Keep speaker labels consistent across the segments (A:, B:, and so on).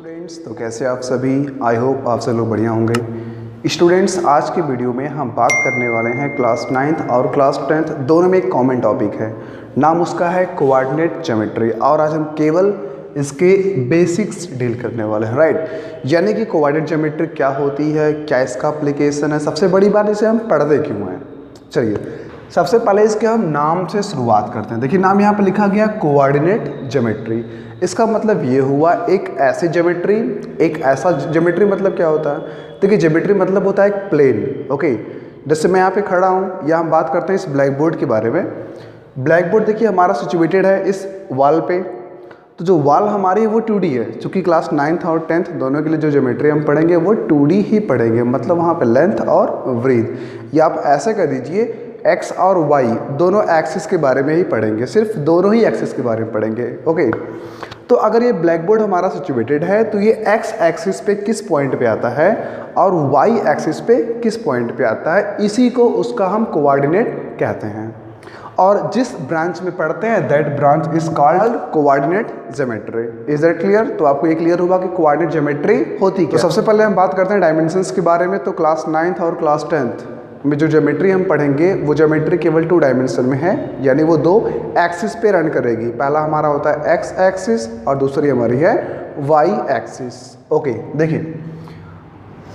A: Students, तो कैसे आप सभी। आई होप आप सब लोग बढ़िया होंगे। स्टूडेंट्स, आज की वीडियो में हम बात करने वाले हैं क्लास 9th और क्लास 10th दोनों में एक कॉमन टॉपिक है। नाम उसका है कोऑर्डिनेट ज्योमेट्री और आज हम केवल इसके बेसिक्स डील करने वाले हैं, राइट। यानी कि कोऑर्डिनेट ज्योमेट्री क्या होती है, क्या इसका एप्लीकेशन है, सबसे बड़ी बात इसे हम पढ़ते क्यों हैं। चलिए सबसे पहले इसके हम नाम से शुरुआत करते हैं। देखिए नाम यहाँ पर लिखा गया कोऑर्डिनेट ज्योमेट्री। इसका मतलब ये हुआ एक ऐसी ज्योमेट्री, एक ऐसा ज्योमेट्री मतलब क्या होता है। देखिए ज्योमेट्री मतलब होता है एक प्लेन, ओके। जैसे मैं यहाँ पे खड़ा हूँ या हम बात करते हैं इस ब्लैक बोर्ड के बारे में। ब्लैक बोर्ड देखिए हमारा सिचुएटेड है इस वॉल पे, तो जो वॉल हमारी है वो 2D है। चूँकि क्लास 9th और 10th दोनों के लिए जो ज्योमेट्री हम पढ़ेंगे वो 2D ही पढ़ेंगे, मतलब वहाँ पे लेंथ और ब्रीथ। या आप ऐसे कर दीजिए एक्स और वाई दोनों एक्सिस के बारे में ही पढ़ेंगे, सिर्फ दोनों ही एक्सिस के बारे में पढ़ेंगे, ओके। तो अगर ये ब्लैक बोर्ड हमारा सिचुएटेड है तो ये एक्स एक्सिस पे किस पॉइंट पे आता है और वाई एक्सिस पे किस पॉइंट पे आता है, इसी को उसका हम कोऑर्डिनेट कहते हैं। और जिस ब्रांच में पढ़ते हैं that branch is called coordinate geometry. Is that clear? तो आपको ये क्लियर हुआ कि कोऑर्डिनेट ज्योमेट्री होती क्या। तो सबसे पहले हम बात करते हैं डायमेंशंस के बारे में। तो क्लास 9th और क्लास 10th में जो ज्योमेट्री हम पढ़ेंगे वो ज्योमेट्री केवल 2 डायमेंशन में है, यानी वो 2 एक्सिस पे रन करेगी। पहला हमारा होता है एक्स एक्सिस और दूसरी हमारी है वाई एक्सिस, ओके। देखिए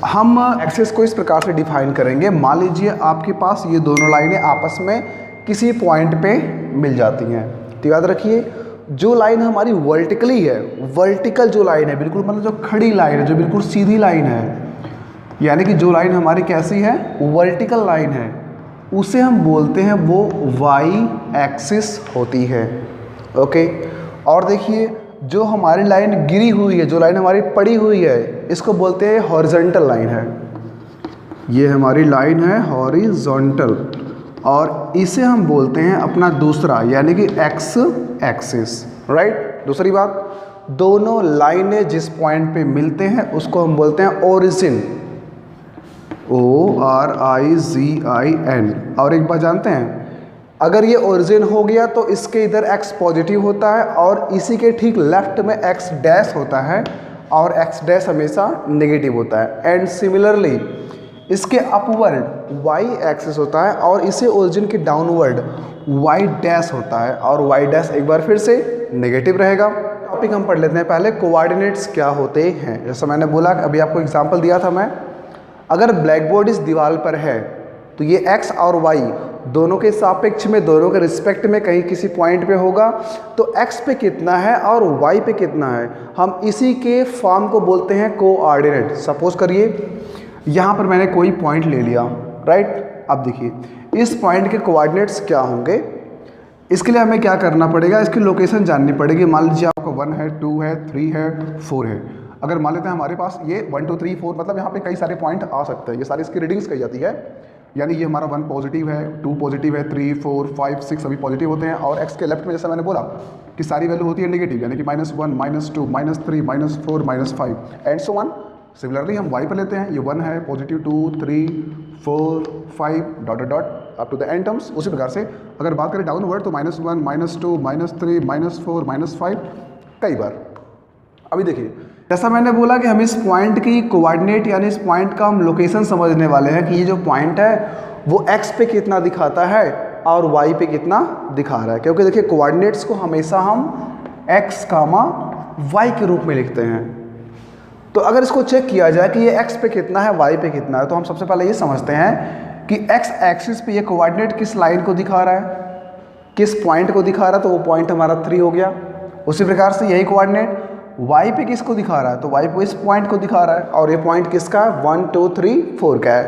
A: हम एक्सिस को इस प्रकार से डिफाइन करेंगे। मान लीजिए आपके पास ये दोनों लाइनें आपस में किसी पॉइंट पे मिल जाती हैं, तो याद रखिए जो लाइन हमारी वर्टिकली है, वर्टिकल जो लाइन है बिल्कुल मतलब जो खड़ी लाइन है, जो बिल्कुल सीधी लाइन है, यानी कि जो लाइन हमारी कैसी है, वर्टिकल लाइन है, उसे हम बोलते हैं वो वाई एक्सिस होती है, ओके। और देखिए जो हमारी लाइन गिरी हुई है, जो लाइन हमारी पड़ी हुई है, इसको बोलते हैं हॉरिजॉन्टल लाइन है। ये हमारी लाइन है हॉरिजॉन्टल और इसे हम बोलते हैं अपना दूसरा यानी कि एक्स एक्सिस, राइट। दूसरी बात, दोनों लाइनें जिस पॉइंट पे मिलते हैं उसको हम बोलते हैं ओरिजिन, ORIGIN। और एक बात जानते हैं, अगर ये ओरिजिन हो गया तो इसके इधर x पॉजिटिव होता है और इसी के ठीक लेफ्ट में x डैश होता है और x डैश हमेशा नेगेटिव होता है। एंड सिमिलरली इसके अपवर्ड y एक्सिस होता है और इसे ओरिजिन के डाउनवर्ड y डैश होता है और y डैश एक बार फिर से नेगेटिव रहेगा। टॉपिक हम पढ़ लेते हैं पहले, कोऑर्डिनेट्स क्या होते हैं। जैसा मैंने बोला, अभी आपको एग्जाम्पल दिया था मैं, अगर ब्लैक बोर्ड इस दीवार पर है तो ये x और y दोनों के सापेक्ष में, दोनों के रिस्पेक्ट में कहीं किसी पॉइंट पे होगा, तो x पे कितना है और y पे कितना है, हम इसी के फॉर्म को बोलते हैं कोऑर्डिनेट। सपोज करिए यहाँ पर मैंने कोई पॉइंट ले लिया, राइट। अब देखिए इस पॉइंट के कोऑर्डिनेट्स क्या होंगे, इसके लिए हमें क्या करना पड़ेगा, इसकी लोकेशन जाननी पड़ेगी। मान लीजिए आपको 1 है, 2 है, 3 है, 4 है। अगर मान लेते हैं हमारे पास ये 1 2 3 4 मतलब यहाँ पे कई सारे पॉइंट आ सकते हैं, ये सारी इसकी रीडिंग्स कही जाती है। यानी ये हमारा 1 पॉजिटिव है, 2 पॉजिटिव है, 3 4 5 6 सभी पॉजिटिव होते हैं और x के लेफ्ट में जैसा मैंने बोला कि सारी वैल्यू होती है नेगेटिव, यानी कि -1 -2 -3 -4 -5 एंड सो ऑन। सिमिलरली हम y पर लेते हैं, ये 1 है positive, 2 3 4 5 dot dot up to the end terms. उसी प्रकार से अगर बात करें डाउनवर्ड तो -1 -2 -3 -4 -5 कई बार। अभी देखिए जैसा मैंने बोला कि हम इस पॉइंट की कोऑर्डिनेट यानी इस पॉइंट का हम लोकेशन समझने वाले हैं कि ये जो पॉइंट है वो x पे कितना दिखाता है और y पे कितना दिखा रहा है। क्योंकि देखिए कोऑर्डिनेट्स को हमेशा हम x, y के रूप में लिखते हैं। तो अगर इसको चेक किया जाए कि ये x पे कितना है, y पे कितना है, तो हम सबसे पहले ये समझते हैं कि x एक्सिस पे ये कोऑर्डिनेट किस लाइन को दिखा रहा है, किस पॉइंट को दिखा रहा है, तो वो पॉइंट हमारा 3 हो गया। उसी प्रकार से यही कोऑर्डिनेट y पे किसको दिखा रहा है, तो y पे इस पॉइंट को दिखा रहा है और ये पॉइंट किसका है, 1 2 3 4 का है।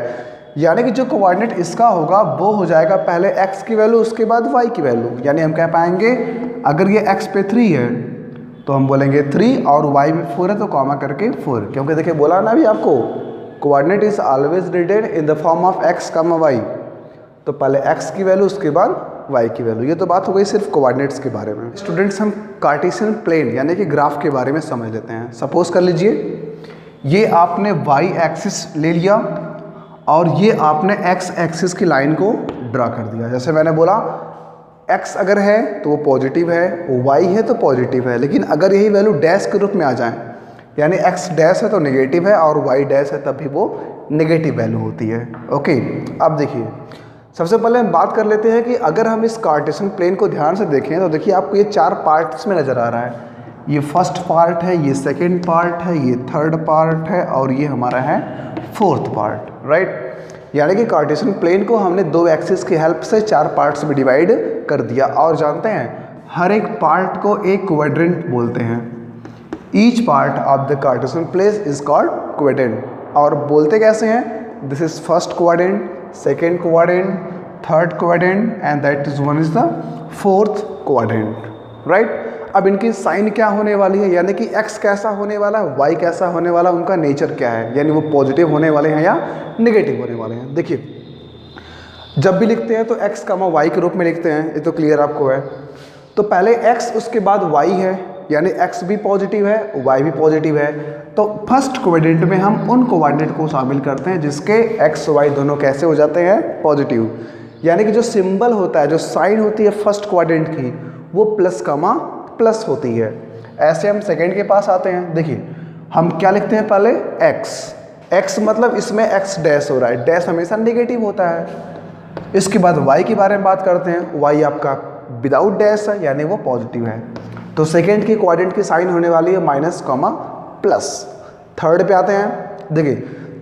A: यानी कि जो कोऑर्डिनेट इसका होगा वो हो जाएगा पहले x की वैल्यू उसके बाद y की वैल्यू। यानी हम कह पाएंगे अगर ये x पे 3 है तो हम बोलेंगे 3 और y पे 4 है तो कॉमा करके 4, क्योंकि देखिए बोला ना अभी आपको coordinate is always written in the form of x, y। तो पहले x की वैल्यू उसके बाद y की वैल्यू। ये तो बात हो गई सिर्फ कोऑर्डिनेट्स के बारे में। स्टूडेंट्स हम कार्टेशियन प्लेन यानी कि ग्राफ के बारे में समझ लेते हैं। सपोज कर लीजिए ये आपने y एक्सिस ले लिया और ये आपने x एक्सिस की लाइन को ड्रा कर दिया। जैसे मैंने बोला x अगर है तो वो पॉजिटिव है, y है तो पॉजिटिव है, लेकिन अगर यही वैल्यू डैश के रूप में आ जाए यानी x डैश है तो नेगेटिव है और y डैश है तब भी वो नेगेटिव वैल्यू होती है। ओके, अब देखिए सबसे पहले हम बात कर लेते हैं कि अगर हम इस कार्टेशियन प्लेन को ध्यान से देखें तो देखिए आपको ये 4 पार्ट्स में नज़र आ रहा है। ये फर्स्ट पार्ट है, ये सेकंड पार्ट है, ये थर्ड पार्ट है और ये हमारा है फोर्थ पार्ट, राइट। यानी कि कार्टेशियन प्लेन को हमने 2 एक्सिस की हेल्प से 4 पार्ट्स में डिवाइड कर दिया। और जानते हैं हर एक पार्ट को एक क्वाड्रेंट बोलते हैं। Each part of the Cartesian plane is called quadrant. और बोलते कैसे हैं? This is first quadrant, second quadrant, third quadrant and that is one is the fourth quadrant, right. अब इनकी साइन क्या होने वाली है, यानी कि x कैसा होने वाला है, y कैसा होने वाला, उनका नेचर क्या है, यानी वो पॉजिटिव होने वाले हैं या नेगेटिव होने वाले हैं। देखिए जब भी लिखते हैं तो x, y के रूप में लिखते हैं, ये तो क्लियर आपको है। तो पहले x उसके बाद y है, यानी x भी पॉजिटिव है, y भी पॉजिटिव है। तो फर्स्ट क्वाड्रेंट में हम उन कोऑर्डिनेट को शामिल करते हैं जिसके x y दोनों कैसे हो जाते हैं, पॉजिटिव। यानी कि जो सिंबल होता है, जो साइन होती है फर्स्ट क्वाड्रेंट की, वो प्लस कमा प्लस होती है। ऐसे हम सेकेंड के पास आते हैं। देखिए हम क्या लिखते हैं, पहले x मतलब इसमें x डैश हो रहा है, डैश हमेशा नेगेटिव होता है। इसके बाद y के बारे में बात करते हैं, y आपका विदाउट डैश है यानी वो पॉजिटिव है। तो सेकेंड की क्वाड्रेंट की साइन होने वाली है माइनस कॉमा प्लस। थर्ड पे आते हैं। देखिए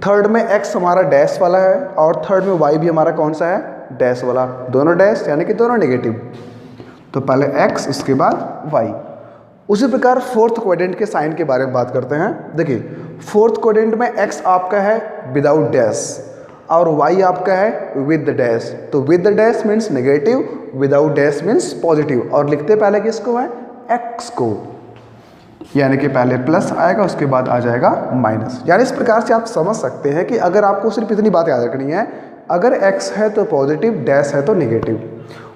A: थर्ड में x हमारा डैश वाला है और थर्ड में y भी हमारा कौन सा है, डैश वाला, दोनों डैश यानी कि दोनों नेगेटिव। तो पहले x उसके बाद y। उसी प्रकार फोर्थ क्वाड्रेंट के साइन के बारे में बात करते हैं। देखिए फोर्थ क्वाड्रेंट में x आपका है विदाउट डैश और y आपका है विद द डैश। तो with the dash means negative, without dash means positive. और लिखते पहले किसको है, x को, यानी कि पहले प्लस आएगा उसके बाद आ जाएगा माइनस। यानी इस प्रकार से आप समझ सकते हैं कि अगर आपको सिर्फ इतनी बात याद रखनी है, अगर x है तो पॉजिटिव, डैश है तो नेगेटिव,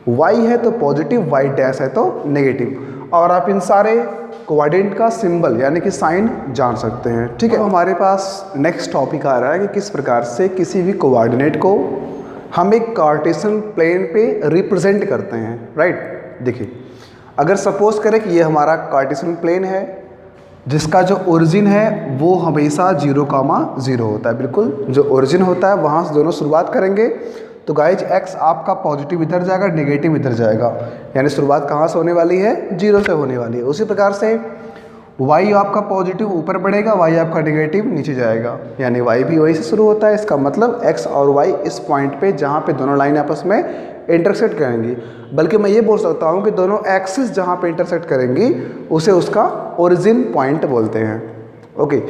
A: y है तो पॉजिटिव, y डैश है तो नेगेटिव। और आप इन सारे कोऑर्डिनेट का सिंबल यानी कि साइन जान सकते हैं, ठीक है। तो हमारे पास नेक्स्ट टॉपिक आ रहा है कि किस प्रकार से किसी भी कोऑर्डिनेट को हम एक कार्टेशियन प्लेन पे रिप्रेजेंट करते हैं, राइट। देखिए अगर सपोज करें कि ये हमारा कार्टेशियन प्लेन है जिसका जो ओरिजिन है वो हमेशा 0,0 होता है। बिल्कुल जो ओरिजिन होता है वहाँ से दोनों शुरुआत करेंगे। तो गाइज x आपका पॉजिटिव इधर जाएगा, नेगेटिव इधर जाएगा, यानी शुरुआत कहाँ से होने वाली है, 0 से होने वाली है। उसी प्रकार से y आपका पॉजिटिव ऊपर बढ़ेगा, y आपका नेगेटिव नीचे जाएगा, यानी y भी वही से शुरू होता है। इसका मतलब x और y इस पॉइंट पे जहाँ पे दोनों लाइन आपस में इंटरसेक्ट करेंगी, बल्कि मैं ये बोल सकता हूँ कि दोनों एक्सिस जहाँ पे इंटरसेक्ट करेंगी उसे उसका ओरिजिन पॉइंट बोलते हैं। ओके,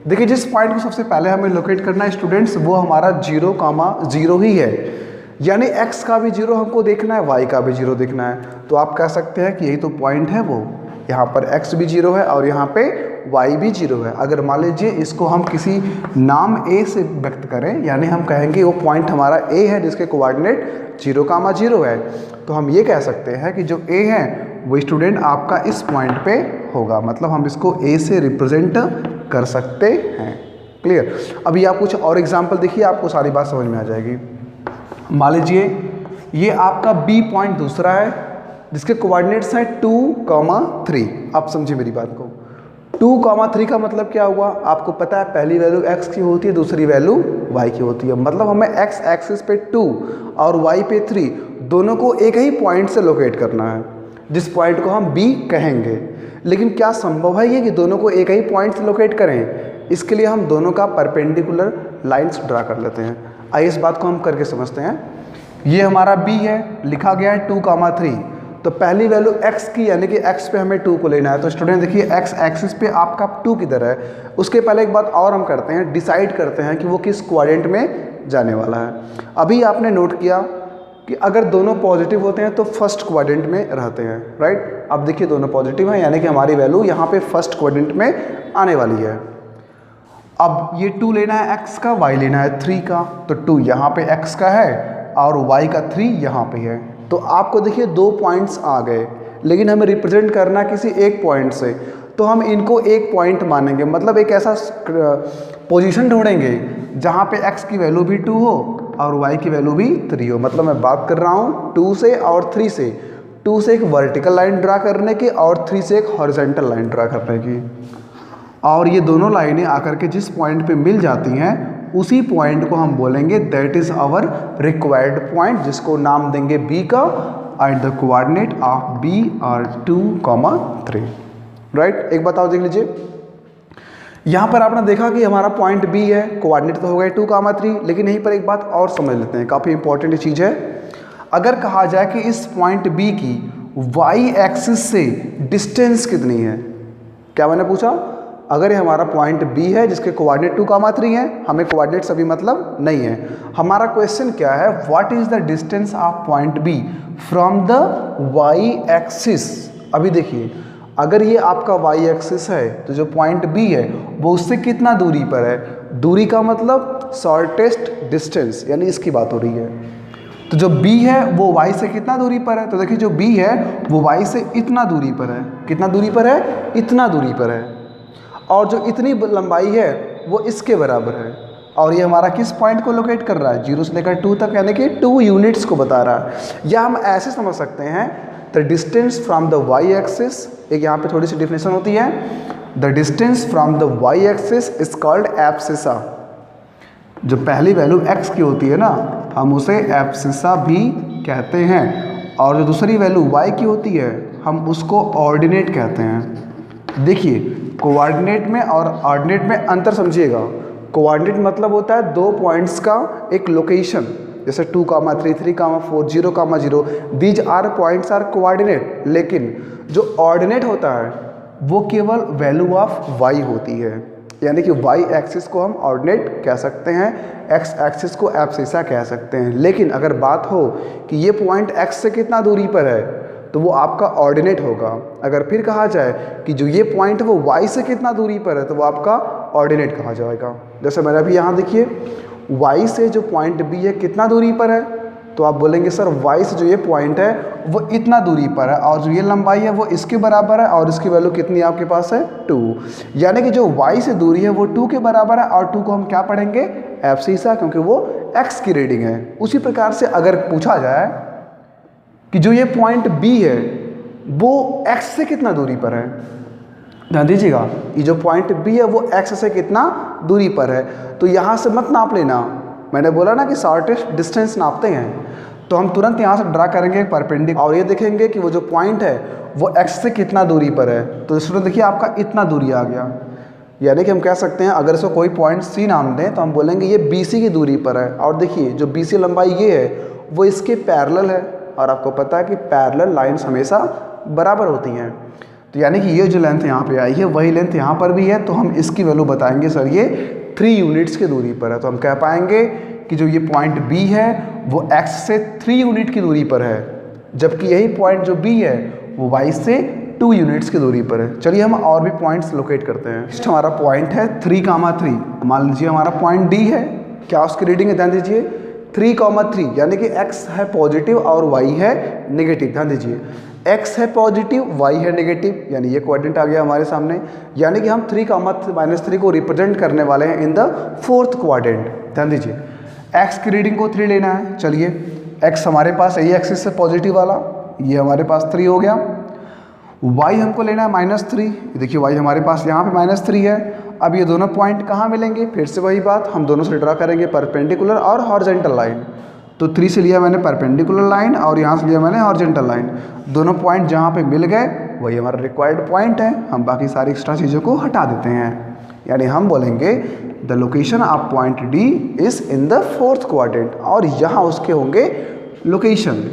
A: देखिए जिस पॉइंट को सबसे पहले हमें लोकेट करना है स्टूडेंट्स, वो हमारा 0,0 ही है, यानी x का भी 0 हमको देखना है, y का भी 0 देखना है। तो आप कह सकते हैं कि यही तो पॉइंट है, वो यहाँ पर x भी 0 है और यहाँ पे y भी 0 है। अगर मान लीजिए इसको हम किसी नाम a से व्यक्त करें, यानी हम कहेंगे वो पॉइंट हमारा a है जिसके कोऑर्डिनेट 0,0 है, तो हम ये कह सकते हैं कि जो a है वो स्टूडेंट आपका इस पॉइंट पे होगा, मतलब हम इसको a से रिप्रेजेंट कर सकते हैं। क्लियर। अभी आप कुछ और एग्जाम्पल देखिए, आपको सारी बात समझ में आ जाएगी। मान लीजिए ये आपका B पॉइंट दूसरा है जिसके कोऑर्डिनेट्स हैं 2,3। आप समझिए मेरी बात को, 2,3 का मतलब क्या हुआ, आपको पता है पहली वैल्यू x की होती है, दूसरी वैल्यू y की होती है। मतलब हमें x एक्सिस पे 2 और y पे 3 दोनों को एक ही पॉइंट से लोकेट करना है, जिस पॉइंट को हम B कहेंगे। लेकिन क्या संभव है ये कि दोनों को एक ही पॉइंट से लोकेट करें? इसके लिए हम दोनों का परपेंडिकुलर लाइन्स ड्रा कर लेते हैं। आइए इस बात को हम करके समझते हैं। ये हमारा B है, लिखा गया है 2,3। तो पहली वैल्यू x की यानी कि x पे हमें 2 को लेना है। तो स्टूडेंट देखिए x एक्सिस पे आपका 2 किधर है। उसके पहले एक बात और हम करते हैं, डिसाइड करते हैं कि वो किस क्वाड्रेंट में जाने वाला है। अभी आपने नोट किया कि अगर दोनों पॉजिटिव होते हैं तो फर्स्ट क्वाड्रेंट में रहते हैं, राइट। अब देखिए दोनों पॉजिटिव हैं यानी कि हमारी वैल्यू यहाँ पे फर्स्ट क्वाड्रेंट में आने वाली है। अब ये 2 लेना है x का, y लेना है 3 का। तो 2 यहाँ पे x का है और y का 3 यहाँ पे है। तो आपको देखिए 2 पॉइंट्स आ गए, लेकिन हमें रिप्रेजेंट करना किसी एक पॉइंट से, तो हम इनको एक पॉइंट मानेंगे। मतलब एक ऐसा पोजीशन ढूंढेंगे जहाँ पे x की वैल्यू भी 2 हो और y की वैल्यू भी 3 हो। मतलब मैं बात कर रहा हूँ 2 से और 3 से, 2 से एक वर्टिकल लाइन ड्रा करने की और 3 से एक हॉरिजॉन्टल लाइन ड्रा करने की। और ये दोनों लाइनें आकर के जिस पॉइंट पे मिल जाती हैं उसी पॉइंट को हम बोलेंगे that is our required point, जिसको नाम देंगे बी का, and the coordinate of B are 2,3। Right, एक बताओ देख लीजिए, यहाँ पर आपने देखा कि हमारा पॉइंट बी है, कोऑर्डिनेट तो हो गए 2,3, लेकिन यहीं पर एक बात और समझ लेते हैं, काफ़ी इंपॉर्टेंट चीज़ है। अगर कहा जाए कि इस पॉइंट बी की वाई एक्सिस से डिस्टेंस कितनी है, क्या मैंने पूछा, अगर ये हमारा पॉइंट बी है जिसके कोऑर्डिनेट 2,3 है, हमें कोऑर्डिनेट सभी मतलब नहीं है, हमारा क्वेश्चन क्या है, what is the distance of point B from the Y axis. अभी देखिए, अगर ये आपका वाई एक्सिस है तो जो पॉइंट बी है वो उससे कितना दूरी पर है, दूरी का मतलब शॉर्टेस्ट डिस्टेंस, यानी इसकी बात हो रही है। तो जो b है वो y से कितना दूरी पर है, तो देखिए जो b है वो y से इतना दूरी पर है, कितना दूरी पर है, इतना दूरी पर है, और जो इतनी लंबाई है वो इसके बराबर है, और ये हमारा किस पॉइंट को लोकेट कर रहा है, 0 से लेकर 2 तक, यानी कि 2 यूनिट्स को बता रहा है। या हम ऐसे समझ सकते हैं, the distance from the Y axis, एक यहाँ पे थोड़ी सी डिफिनेशन होती है, the distance from the Y axis is called abscissa. जो पहली वैल्यू x की होती है ना, हम उसे एब्सिसा भी कहते हैं, और जो दूसरी वैल्यू y की होती है हम उसको ऑर्डिनेट कहते हैं। देखिए, कोऑर्डिनेट में और ऑर्डिनेट में अंतर समझिएगा। कोऑर्डिनेट मतलब होता है दो पॉइंट्स का एक लोकेशन, जैसे 2,3, 3,4, 0,0, these are points are coordinate. लेकिन जो ऑर्डिनेट होता है वो केवल वैल्यू ऑफ y होती है, यानी कि y एक्सिस को हम ऑर्डिनेट कह सकते हैं, x एक्सिस को एब्सिसा कह सकते हैं। लेकिन अगर बात हो कि ये पॉइंट x से कितना दूरी पर है तो वो आपका ऑर्डिनेट होगा। अगर फिर कहा जाए कि जो ये पॉइंट है वो y से कितना दूरी पर है तो वो आपका ऑर्डिनेट कहा जाएगा। जैसे मैंने अभी यहाँ देखिए, y से जो पॉइंट b है कितना दूरी पर है, तो आप बोलेंगे सर y से जो ये पॉइंट है वो इतना दूरी पर है, और जो ये लंबाई है वो इसके बराबर है, और इसकी वैल्यू कितनी आपके पास है, 2। यानी कि जो y से दूरी है वो 2 के बराबर है, और 2 को हम क्या पढ़ेंगे, एब्सिसा, क्योंकि वो x की रीडिंग है। उसी प्रकार से अगर पूछा जाए कि जो ये पॉइंट b है वो x से कितना दूरी पर है, ध्यान दीजिएगा, ये जो पॉइंट b है वो x से कितना दूरी पर है, तो यहाँ से मत नाप लेना, मैंने बोला ना कि शॉर्टेस्ट डिस्टेंस नापते हैं, तो हम तुरंत यहाँ से ड्रा करेंगे परपेंडिकुलर, और ये देखेंगे कि वो जो पॉइंट है वो x से कितना दूरी पर है, तो इसमें देखिए आपका इतना दूरी आ गया। यानी कि हम कह सकते हैं अगर इसको कोई पॉइंट C नाम दें तो हम बोलेंगे ये BC की दूरी पर है, और देखिए जो BC लंबाई ये है वो इसके पैरेलल है, और आपको पता है कि पैरेलल लाइन्स हमेशा बराबर होती हैं। तो यानी कि ये जो लेंथ यहाँ पे आई है वही लेंथ यहाँ पर भी है, तो हम इसकी वैल्यू बताएंगे सर ये 3 यूनिट्स की दूरी पर है। तो हम कह पाएंगे कि जो ये पॉइंट B है वो x से 3 यूनिट की दूरी पर है, जबकि यही पॉइंट जो B है वो y से 2 यूनिट्स की दूरी पर है। चलिए हम और भी पॉइंट्स लोकेट करते हैं। नेक्स्ट हमारा पॉइंट है 3,3। मान लीजिए हमारा पॉइंट D है, क्या उसकी रीडिंग है, ध्यान दीजिए 3,3, यानी कि x है पॉजिटिव और y है नेगेटिव। ध्यान दीजिए, x है पॉजिटिव, y है नेगेटिव, यानी ये कोऑर्डिनेट आ गया हमारे सामने, यानी कि हम 3,-3 को रिप्रेजेंट करने वाले हैं इन द 4th क्वाड्रेंट। ध्यान दीजिए, x की रीडिंग को 3 लेना है। चलिए, x हमारे पास यही एक्सिस है पॉजिटिव वाला, ये हमारे पास 3 हो गया। y हमको लेना है -3, देखिए y हमारे पास यहाँ पे -3 है। अब ये दोनों पॉइंट कहाँ मिलेंगे, फिर से वही बात, हम दोनों से ड्रा करेंगे परपेंडिकुलर और हॉरिजॉन्टल लाइन। तो 3 से लिया मैंने परपेंडिकुलर लाइन और यहाँ से लिया मैंने हॉरिजॉन्टल लाइन, दोनों पॉइंट जहाँ पे मिल गए वही हमारा रिक्वायर्ड पॉइंट है। हम बाकी सारी एक्स्ट्रा चीज़ों को हटा देते हैं, यानी हम बोलेंगे the location of point D is in the 4th quadrant, और यहाँ उसके होंगे लोकेशन,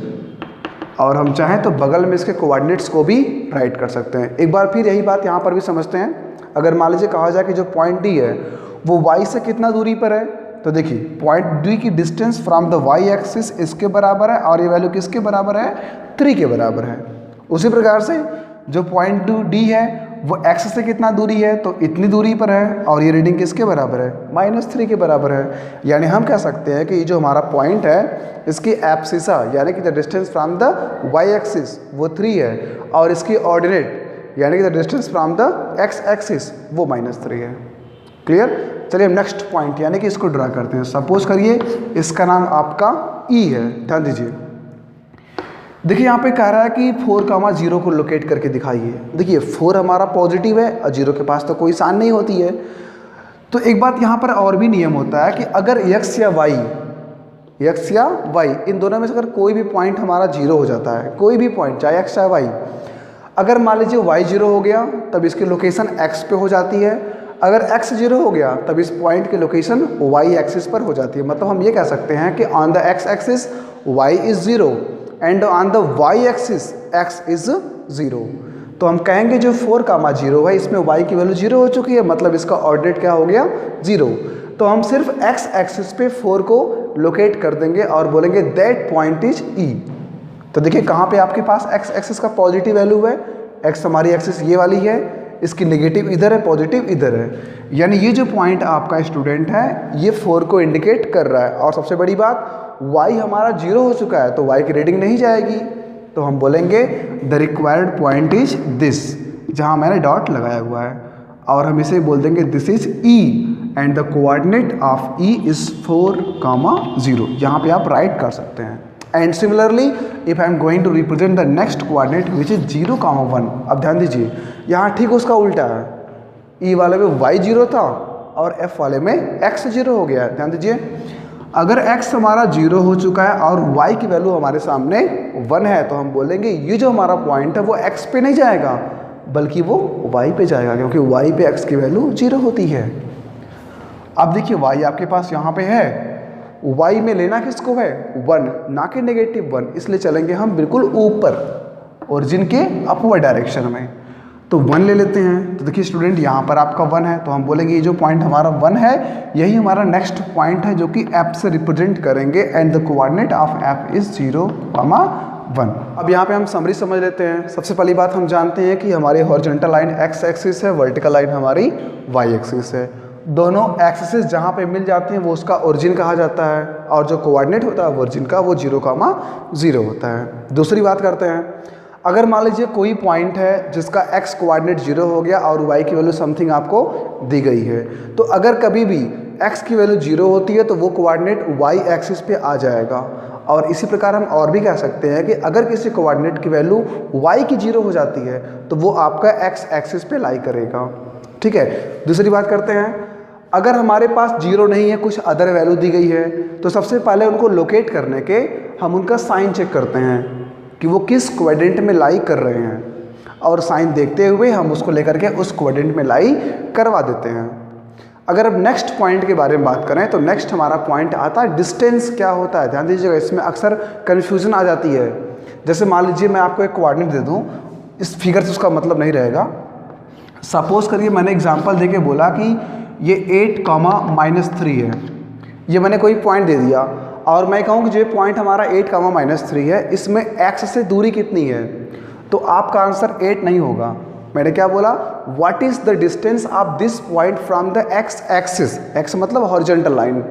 A: और हम चाहें तो बगल में इसके कोऑर्डिनेट्स को भी राइट कर सकते हैं। एक बार फिर यही बात यहाँ पर भी समझते हैं। अगर मान लीजिए कहा जाए कि जो पॉइंट डी है वो y से कितना दूरी पर है, तो देखिए पॉइंट डी की distance from the y axis इसके बराबर है, और ये वैल्यू किसके बराबर है, 3 के बराबर है। उसी प्रकार से जो पॉइंट डी है वो x से कितना दूरी है, तो इतनी दूरी पर है, और ये रीडिंग किसके बराबर है, -3 के बराबर है। यानी हम कह सकते हैं कि जो हमारा पॉइंट है इसकी एब्सिसा यानी कि the distance from the y axis वो 3 है, और इसकी ऑर्डिनेट यानी कि the distance from the x axis वो -3 है। क्लियर। चलिए नेक्स्ट पॉइंट यानी कि इसको ड्रा करते हैं। सपोज करिए इसका नाम आपका E है, ध्यान दीजिए देखिए यहाँ पे कह रहा है कि 4,0 को लोकेट करके दिखाइए। देखिए 4 हमारा पॉजिटिव है और 0 के पास तो कोई साइन नहीं होती है। तो एक बात यहाँ पर और भी नियम होता है कि अगर x या y इन दोनों में से अगर कोई भी पॉइंट हमारा 0 हो जाता है, कोई भी पॉइंट चाहे x चाहे y, अगर मान लीजिए y 0 हो गया तब इसकी लोकेशन x पे हो जाती है, अगर x 0 हो गया तब इस पॉइंट की लोकेशन y एक्सिस पर हो जाती है। मतलब हम ये कह सकते हैं कि on the x axis y is 0 and on the y axis x is 0। तो हम कहेंगे जो 4,0 है इसमें y की वैल्यू 0 हो चुकी है, मतलब इसका ऑर्डिनेट क्या हो गया 0। तो हम सिर्फ x एक्सिस पे 4 को लोकेट कर देंगे और बोलेंगे दैट पॉइंट इज E। तो देखिए कहाँ पे आपके पास x एक्सिस का पॉजिटिव वैल्यू है, x हमारी एक्सिस ये वाली है, इसकी नेगेटिव इधर है, पॉजिटिव इधर है, यानी ये जो पॉइंट आपका स्टूडेंट है ये 4 को इंडिकेट कर रहा है। और सबसे बड़ी बात y हमारा 0 हो चुका है तो y की रेटिंग नहीं जाएगी, तो हम बोलेंगे the required point is this, जहाँ मैंने डॉट लगाया हुआ है, और हम इसे बोल देंगे this is E and the coordinate of E is 4,0। यहाँ पे आप राइट कर सकते हैं। And similarly if I am going to represent the next coordinate which is 0,1, अब ध्यान दीजिए यहाँ ठीक उसका उल्टा है, E वाले में y 0 था और F वाले में x 0 हो गया। ध्यान दीजिए अगर x हमारा 0 हो चुका है और y की वैल्यू हमारे सामने 1 है तो हम बोलेंगे ये जो हमारा पॉइंट है वो x पे नहीं जाएगा बल्कि वो y पे जाएगा, क्योंकि y पे x की वैल्यू 0 होती है। अब देखिए y आपके पास यहाँ पे है, y में लेना किसको है 1, ना कि -1, इसलिए चलेंगे हम बिल्कुल ऊपर ओरिजिन के अपवर्ड डायरेक्शन में। तो 1 ले लेते हैं। तो देखिए स्टूडेंट यहाँ पर आपका 1 है तो हम बोलेंगे ये जो पॉइंट हमारा 1 है यही हमारा नेक्स्ट पॉइंट है जो कि F से रिप्रेजेंट करेंगे and the coordinate of F is 0,1। अब यहाँ पे हम समरी समझ लेते हैं। सबसे पहली बात हम जानते हैं कि हमारी हॉरिजॉन्टल लाइन x एक्सिस है, वर्टिकल लाइन हमारी y एक्सिस है। दोनों एक्सिस जहाँ पे मिल जाती हैं वो उसका ओरिजिन कहा जाता है और जो कोऑर्डिनेट होता है ओरिजिन का वो 0,0 होता है। दूसरी बात करते हैं, अगर मान लीजिए कोई पॉइंट है जिसका x कोऑर्डिनेट 0 हो गया और y की वैल्यू समथिंग आपको दी गई है, तो अगर कभी भी x की वैल्यू 0 होती है तो वो कोऑर्डिनेट y एक्सिस पे आ जाएगा। और इसी प्रकार हम और भी कह सकते हैं कि अगर किसी कोऑर्डिनेट की वैल्यू y की 0 हो जाती है तो वो आपका x एक्सिस पे लाई करेगा। ठीक है। दूसरी बात करते हैं, अगर हमारे पास 0 नहीं है, कुछ अदर वैल्यू दी गई है, तो सबसे पहले उनको लोकेट करने के हम उनका साइन चेक करते हैं कि वो किस क्वाड्रेंट में लाई कर रहे हैं, और साइन देखते हुए हम उसको लेकर के उस क्वाड्रेंट में लाई करवा देते हैं। अगर अब नेक्स्ट पॉइंट के बारे में बात करें तो नेक्स्ट हमारा पॉइंट आता है डिस्टेंस क्या होता है। ध्यान दीजिएगा इसमें अक्सर कन्फ्यूज़न आ जाती है। जैसे मान लीजिए मैं आपको एक कोऑर्डिनेट दे दूँ, इस फिगर से उसका मतलब नहीं रहेगा। सपोज करिए मैंने एग्जांपल देके बोला कि ये 8,-3 है, ये मैंने कोई पॉइंट दे दिया और मैं कहूँ कि जो पॉइंट हमारा 8,-3 है इसमें x से दूरी कितनी है, तो आपका आंसर 8 नहीं होगा। मैंने क्या बोला, what is the distance of this point from the x axis, x मतलब हॉरिजॉन्टल लाइन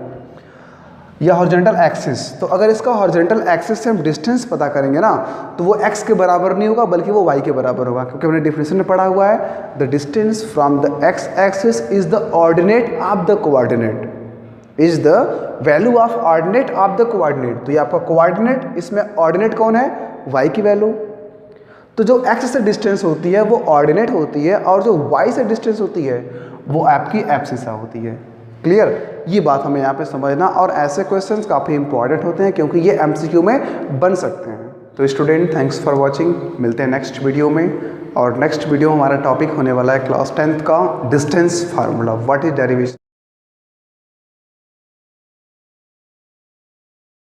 A: या हॉरिजॉन्टल एक्सिस। तो अगर इसका हॉरिजॉन्टल एक्सिस से हम डिस्टेंस पता करेंगे ना तो वो x के बराबर नहीं होगा बल्कि वो y के बराबर होगा, क्योंकि हमने डेफिनेशन में पढ़ा हुआ है the distance from the x axis is the ordinate of the coordinate, is the value of ordinate of the coordinate. तो ये आपका कोऑर्डिनेट, इसमें ऑर्डिनेट कौन है, y की वैल्यू। तो जो x से डिस्टेंस होती है वो ऑर्डिनेट होती है और जो y से डिस्टेंस होती है वो आपकी एब्सिसा होती है। क्लियर, ये बात हमें यहाँ पे समझना, और ऐसे क्वेश्चंस काफ़ी इंपॉर्टेंट होते हैं क्योंकि ये MCQ में बन सकते हैं। तो स्टूडेंट थैंक्स फॉर वाचिंग, मिलते हैं नेक्स्ट वीडियो में। और नेक्स्ट वीडियो हमारा टॉपिक होने वाला है क्लास 10th का distance formula, what is derivation.